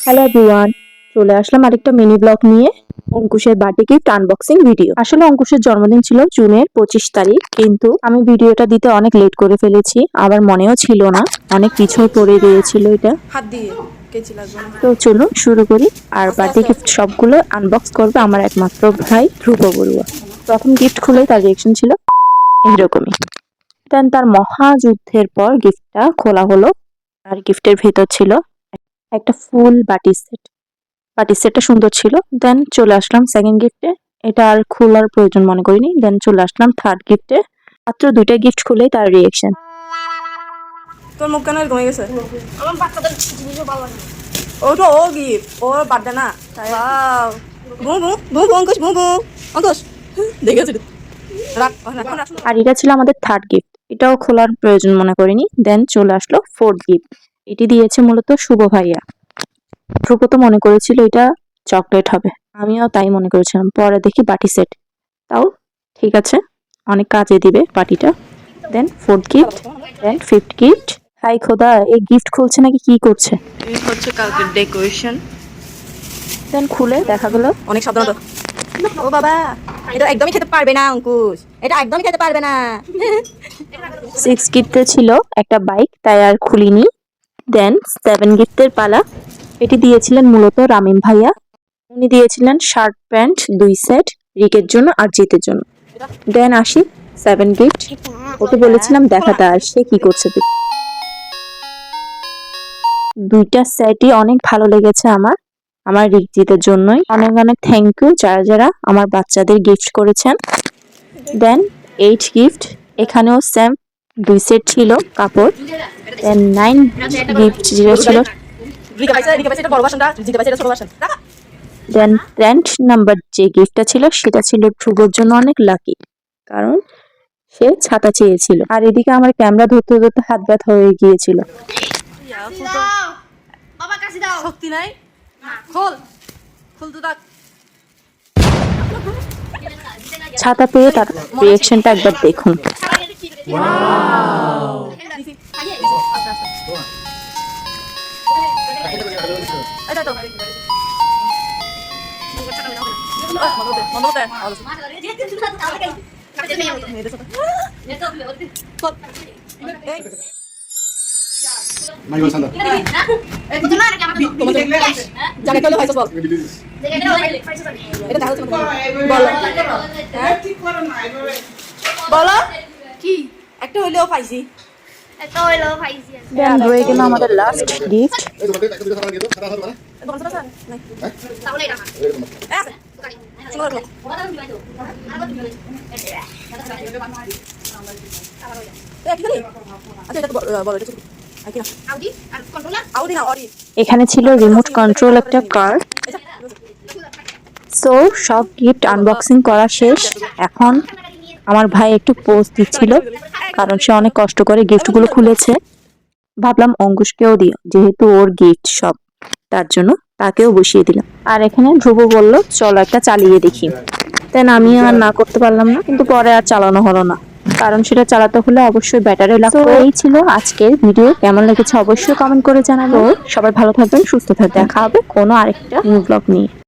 Hello everyone, চলে আসলাম আরেকটা mini blog নিয়ে। অঙ্কুশের বার্থডে গিফট আনবক্সিং ভিডিও। আসলে অঙ্কুশের জন্মদিন ছিল জুনের 25 তারিখ, কিন্তু আমি ভিডিওটা দিতে অনেক লেট করে ফেলেছি, আবার মনেও ছিল না, অনেক পিছয় পড়ে গিয়েছিল এটা। হাত দিয়ে কেচি লাগবে না। তো চলুন শুরু করি। আর বার্থডে গিফট সবগুলো আনবক্স করবে আমার একমাত্র ভাই ধ্রুব বড়ুয়া। প্রথম গিফট খুলেই তার রিয়েকশন ছিল এরকমই। দেন তার মহাযুদ্ধের পর গিফটটা খোলা হলো, আর গিফটের ভেতর ছিল একটা ফুল বাটি সেট। বাটি সেটটা সুন্দর ছিল। দেন চলে আসলাম সেকেন্ড গিফটে। এটা আর খোলার প্রয়োজন মনে করিনি। দেন চলে আসলাম থার্ড গিফটে। মাত্র দুইটা গিফট খুলেই তার রিয়েকশন। তোর মুখ কেন এরকম হয়ে গেছে? আমার বাচ্চাদের জিনিসও ভালো লাগে। ওটা ও গিফট, ওর বার্থডে না। ওয়াও, বু বু বু বু অঙ্কুশ, বু বু অঙ্কুশ দেখেছি। রাখ রাখ রাখ। আর এটা ছিল আমাদের থার্ড গিফট। এটাও খোলার প্রয়োজন মনে করিনি। দেন চলে আসলো ফোর্থ গিফট। এটি দিয়েছে মূলত শুভ ভাইয়া। ধ্রুব তো মনে করেছিল এটা চকলেট হবে, আমিও তাই মনে করেছিলাম। পরে দেখি বাটি সেট। তাও ঠিক আছে, অনেক কাজে দিবে বাটিটা। দেন ফোর্থ গিফট, দেন ফিফথ গিফট। হাই খোদা, এই গিফট খুলছে নাকি কি করছে? এই হচ্ছে কালকের ডেকোরেশন। দেন খুলে দেখা গেল অনেক সাবধানতা। ও বাবা, এটা একদমই খেতে পারবে না অঙ্কুশ, এটা একদমই খেতে পারবে না। সিক্স গিফটে ছিল একটা বাইক, তাই আর খুলিনি। দেন সেভেন গিফটের পালা। এটি দিয়েছিলেন মূলত রামিম ভাইয়া। উনি দিয়েছিলেন শার্ট প্যান্ট 2 সেট, রিকের জন্য আর জিতের জন্য। দেন আসি সেভেন গিফট। ওকে বলেছিলাম দেখাতে, আর সে কি করছে। দুইটা সেটই অনেক ভালো লেগেছে আমার। আমার রিক জিতের জন্যই অনেক অনেক থ্যাংক ইউ যারা যারা আমার বাচ্চাদের গিফট করেছেন। দেন 8 গিফট। এখানেও সেম 2 সেট ছিল কাপড়। দেন 9 গিফট যেটা ছিল। রিকা পাইছে, রিকা পাইছে, এটা বড় ভার্সনটা, জিতে পাইছে এটা ছোট ভার্সন। দেন 10 নাম্বার যে গিফটটা ছিল সেটা ছিল ধ্রুবর জন্য অনেক লাকি, কারণ সে ছাতা চেয়েছিল। আর এদিকে আমার ক্যামেরা ধরতে ধরতে হাত ব্যথা হয়ে গিয়েছিল। বাবা কাছে দাও, শক্তি নাই। খোল খোল তো দাও। ছাতা পেয়ে তার রিয়েকশনটা একবার দেখুন। Mayo Sanda. জায়গা কইলে হয়তো বল। এটা দেখা যাচ্ছে বল। বলো কি একটা হইলেও পাইছি। একটা হইলো পাইছি। দেন রয়ে গেল আমাদের লাস্ট গিফট। দোকান আছে নাই? তাহলে এটা না। আছে। শুনো রাখো। কি জানি? আচ্ছা এটা তো বলো এটা ছোট। আর কি না? আউডি আর কন্ট্রোলার। আউডি না অডি। এখানে ছিল রিমোট কন্ট্রোল একটা কার। সো সব গিফট আনবক্সিং করা শেষ। এখন আমার ভাই একটু পোস্ট দিচ্ছিল, কারণ সে অনেক কষ্ট করে গিফটগুলো খুলেছে। ভাবলাম অঙ্কুশকেও দিও, যেহেতু ওর গিফট সব, তার জন্য তাকেও বসিয়ে দিলাম। আর এখানে ধ্রুব বলল চলো একটা চালিয়ে দেখি। দেন আমি আর না করতে পারলাম না, কিন্তু পরে আর চালানো হলো না, কারণ সেটা চালাতে হলে অবশ্যই ব্যাটারি লাগবে। তো এই ছিল আজকের ভিডিও। কেমন লেগেছে অবশ্যই কমেন্ট করে জানাবো। সবাই ভালো থাকবেন, সুস্থ থাকবেন। দেখা হবে কোনো আরেকটা নিউ ব্লগ নিয়ে।